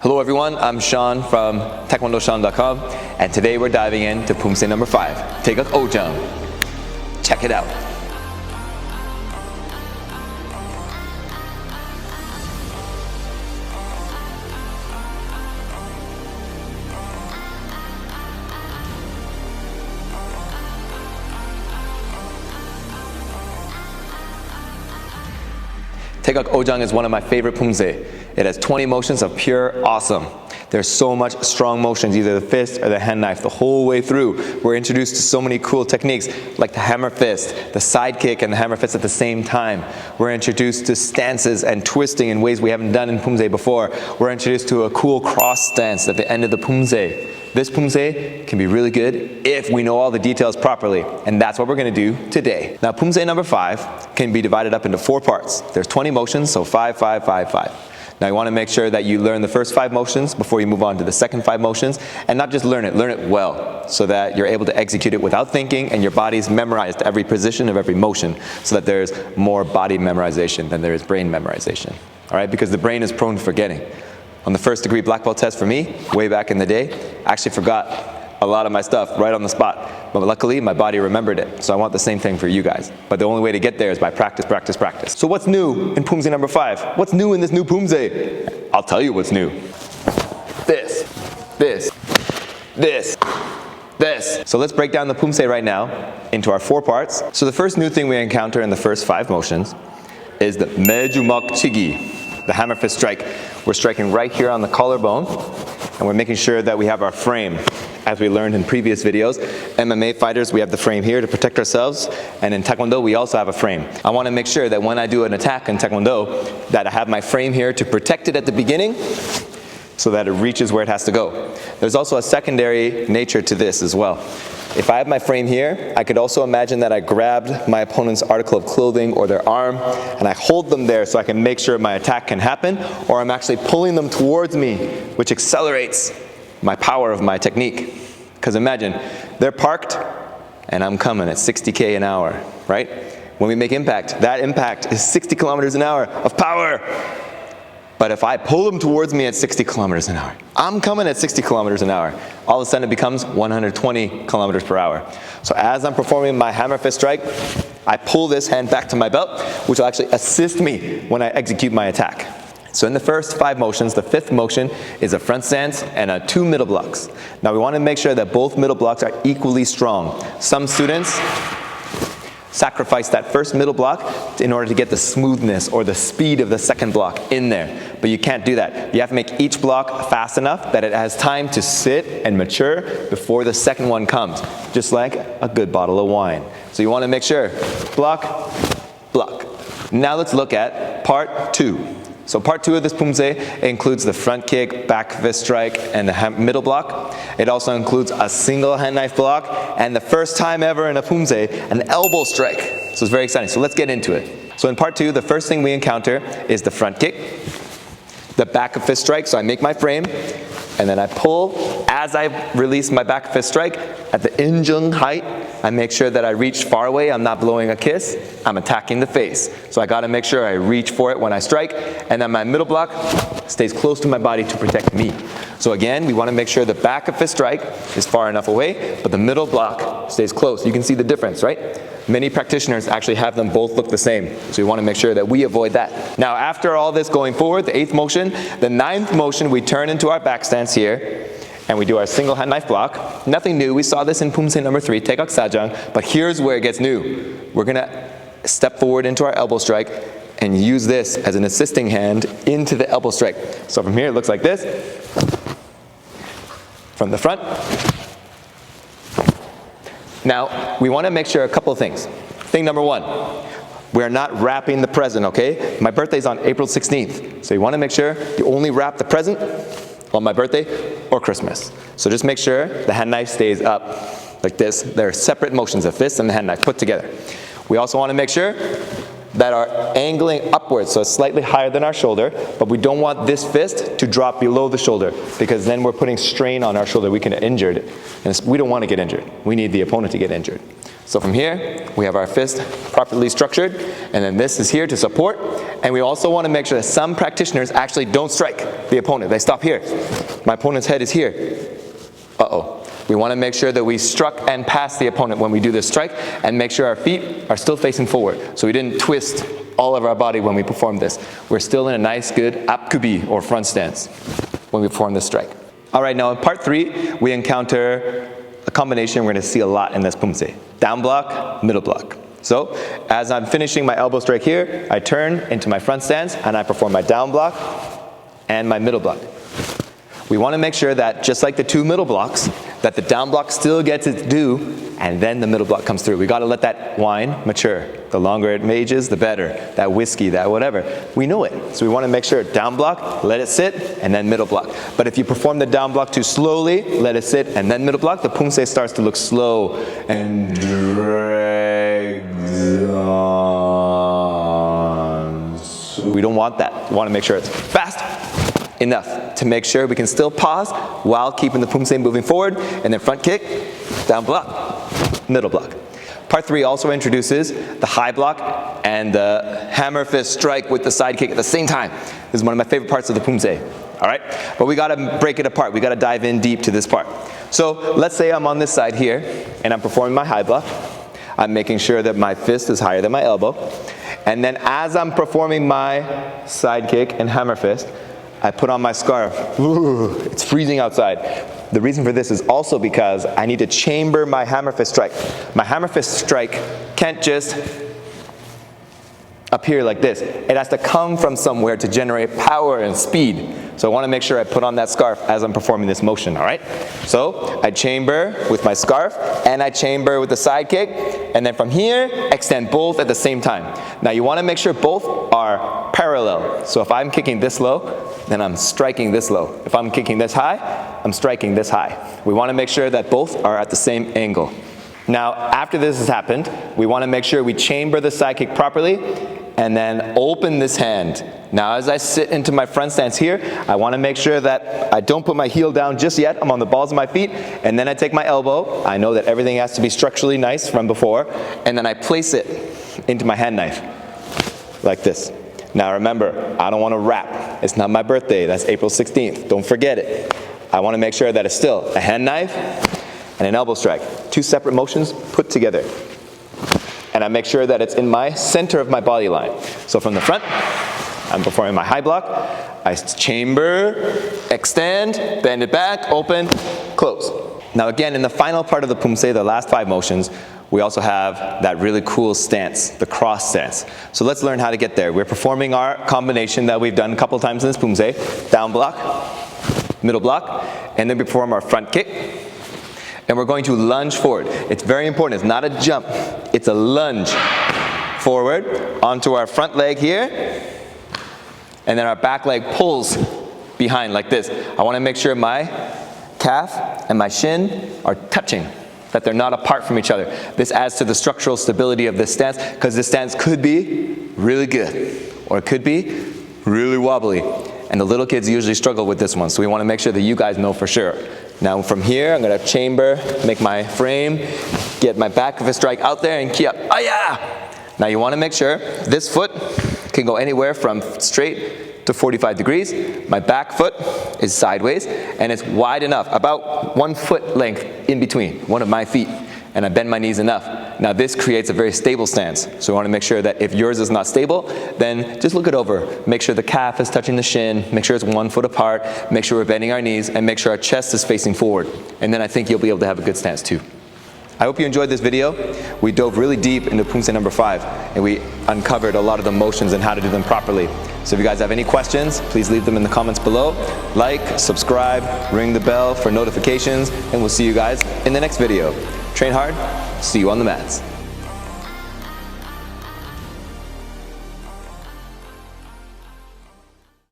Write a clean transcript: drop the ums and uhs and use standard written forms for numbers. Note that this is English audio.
Hello everyone, I'm Sean from TaekwondoSean.com, and today we're diving into Poomsae number 5, Taeguek Oh Jang. Check it out. Taeguek Oh Jang is one of my favorite Poomsae. It has 20 motions of pure awesome. There's so much strong motions, either the fist or the hand knife, the whole way through. We're introduced to so many cool techniques, like the hammer fist, the side kick and the hammer fist at the same time. We're introduced to stances and twisting in ways we haven't done in Poomsae before. We're introduced to a cool cross stance at the end of the Poomsae. This Poomsae can be really good if we know all the details properly, and that's what we're going to do today. Now, Poomsae number 5 can be divided up into 4 parts. There's 20 motions, so 5, 5, 5, 5. Now you want to make sure that you learn the first 5 motions before you move on to the second 5 motions, and not just learn it well, so that you're able to execute it without thinking and your body's memorized every position of every motion, so that there's more body memorization than there is brain memorization. All right, because the brain is prone to forgetting. On the first degree black belt test for me, way back in the day, I actually forgot a lot of my stuff right on the spot. But luckily, my body remembered it. So I want the same thing for you guys. But the only way to get there is by practice, practice, practice. So what's new in Poomsae number 5? What's new in this new Poomsae? I'll tell you what's new. This, this, this, this. So let's break down the Poomsae right now into our 4 parts. So the first new thing we encounter in the first 5 motions is the Mejumak Chigi, the hammer fist strike. We're striking right here on the collarbone, and we're making sure that we have our frame. As we learned in previous videos, MMA fighters, we have the frame here to protect ourselves, and in Taekwondo, we also have a frame. I want to make sure that when I do an attack in Taekwondo, that I have my frame here to protect it at the beginning, so that it reaches where it has to go. There's also a secondary nature to this as well. If I have my frame here, I could also imagine that I grabbed my opponent's article of clothing or their arm, and I hold them there so I can make sure my attack can happen, or I'm actually pulling them towards me, which accelerates my power of my technique. Because imagine, they're parked, and I'm coming at 60k an hour, right? When we make impact, that impact is 60 kilometers an hour of power. But if I pull them towards me at 60 kilometers an hour, I'm coming at 60 kilometers an hour. All of a sudden it becomes 120 kilometers per hour. So as I'm performing my hammer fist strike, I pull this hand back to my belt, which will actually assist me when I execute my attack. So in the first 5 motions, the 5th motion is a front stance and 2 middle blocks. Now we want to make sure that both middle blocks are equally strong. Some students sacrifice that first middle block in order to get the smoothness or the speed of the second block in there. But you can't do that. You have to make each block fast enough that it has time to sit and mature before the second one comes, just like a good bottle of wine. So you want to make sure, block, block. Now let's look at part 2. So part 2 of this Poomsae includes the front kick, back fist strike, and the middle block. It also includes a single hand knife block, and the first time ever in a Poomsae, an elbow strike. So it's very exciting. So let's get into it. So in part 2, the first thing we encounter is the front kick, the back fist strike. So I make my frame, and then I pull. As I release my back fist strike, at the injung height, I make sure that I reach far away. I'm not blowing a kiss. I'm attacking the face. So I got to make sure I reach for it when I strike, and then my middle block stays close to my body to protect me. So again, we want to make sure the back fist strike is far enough away, but the middle block stays close. You can see the difference, right? Many practitioners actually have them both look the same. So we want to make sure that we avoid that. Now after all this going forward, the 8th motion, the 9th motion, we turn into our back stance here, and we do our single hand knife block. Nothing new. We saw this in Poomsae number 3, Taeguek Oh Jang, but here's where it gets new. We're going to step forward into our elbow strike and use this as an assisting hand into the elbow strike. So from here it looks like this. From the front. Now, we want to make sure a couple of things. Thing number 1, we're not wrapping the present, okay? My birthday's on April 16th, so you want to make sure you only wrap the present on my birthday or Christmas. So just make sure the hand knife stays up like this. They're separate motions, the fist and the hand knife put together. We also want to make sure that are angling upwards, so it's slightly higher than our shoulder, but we don't want this fist to drop below the shoulder, because then we're putting strain on our shoulder. We can get injured, and we don't want to get injured. We need the opponent to get injured. So from here, we have our fist properly structured, and then this is here to support, and we also want to make sure that some practitioners actually don't strike the opponent. They stop here. My opponent's head is here. Uh-oh. We want to make sure that we struck and pass the opponent when we do this strike, and make sure our feet are still facing forward. So we didn't twist all of our body when we perform this. We're still in a nice, good apkubi, or front stance, when we perform this strike. All right, now in part 3, we encounter a combination we're going to see a lot in this Poomsae. Down block, middle block. So, as I'm finishing my elbow strike here, I turn into my front stance, and I perform my down block and my middle block. We want to make sure that, just like the 2 middle blocks, that the down block still gets its due, and then the middle block comes through. We got to let that wine mature. The longer it ages, the better. That whiskey, that whatever. We know it. So we want to make sure down block, let it sit, and then middle block. But if you perform the down block too slowly, let it sit, and then middle block, the Poomsae starts to look slow and drags on. So we don't want that. We want to make sure it's fast enough to make sure we can still pause while keeping the Poomsae moving forward, and then front kick, down block, middle block. Part 3 also introduces the high block and the hammer fist strike with the side kick at the same time. This is one of my favorite parts of the Poomsae. All right, but we got to break it apart. We got to dive in deep to this part. So let's say I'm on this side here, and I'm performing my high block. I'm making sure that my fist is higher than my elbow, and then as I'm performing my side kick and hammer fist, I put on my scarf. Ooh, it's freezing outside. The reason for this is also because I need to chamber my hammer fist strike. My hammer fist strike can't just appear like this. It has to come from somewhere to generate power and speed. So I want to make sure I put on that scarf as I'm performing this motion, all right? So I chamber with my scarf, and I chamber with the side kick, and then from here, extend both at the same time. Now you want to make sure both are parallel. So if I'm kicking this low, then I'm striking this low. If I'm kicking this high, I'm striking this high. We want to make sure that both are at the same angle. Now, after this has happened, we want to make sure we chamber the side kick properly, and then open this hand. Now, as I sit into my front stance here, I want to make sure that I don't put my heel down just yet. I'm on the balls of my feet, and then I take my elbow. I know that everything has to be structurally nice from before, and then I place it into my hand knife, like this. Now remember, I don't want to wrap. It's not my birthday. That's April 16th. Don't forget it. I want to make sure that it's still a hand knife and an elbow strike. 2 separate motions put together. And I make sure that it's in my center of my body line. So from the front, I'm performing my high block. I chamber, extend, bend it back, open, close. Now again, in the final part of the Poomsae, the last 5 motions, we also have that really cool stance, the cross stance. So let's learn how to get there. We're performing our combination that we've done a couple times in this Poomsae. Down block, middle block, and then we perform our front kick. And we're going to lunge forward. It's very important. It's not a jump. It's a lunge forward onto our front leg here. And then our back leg pulls behind like this. I want to make sure my calf and my shin are touching, that they're not apart from each other. This adds to the structural stability of this stance, because this stance could be really good, or it could be really wobbly. And the little kids usually struggle with this one, so we want to make sure that you guys know for sure. Now from here, I'm going to chamber, make my frame, get my back of a strike out there, and key up. Oh yeah! Now you want to make sure this foot can go anywhere from straight to 45 degrees. My back foot is sideways, and it's wide enough, about 1 foot length in between one of my feet. And I bend my knees enough. Now this creates a very stable stance. So we want to make sure that if yours is not stable, then just look it over. Make sure the calf is touching the shin, make sure it's 1 foot apart, make sure we're bending our knees, and make sure our chest is facing forward. And then I think you'll be able to have a good stance too. I hope you enjoyed this video. We dove really deep into Poomsae number 5, and we uncovered a lot of the motions and how to do them properly. So if you guys have any questions, please leave them in the comments below. Like, subscribe, ring the bell for notifications, and we'll see you guys in the next video. Train hard, see you on the mats.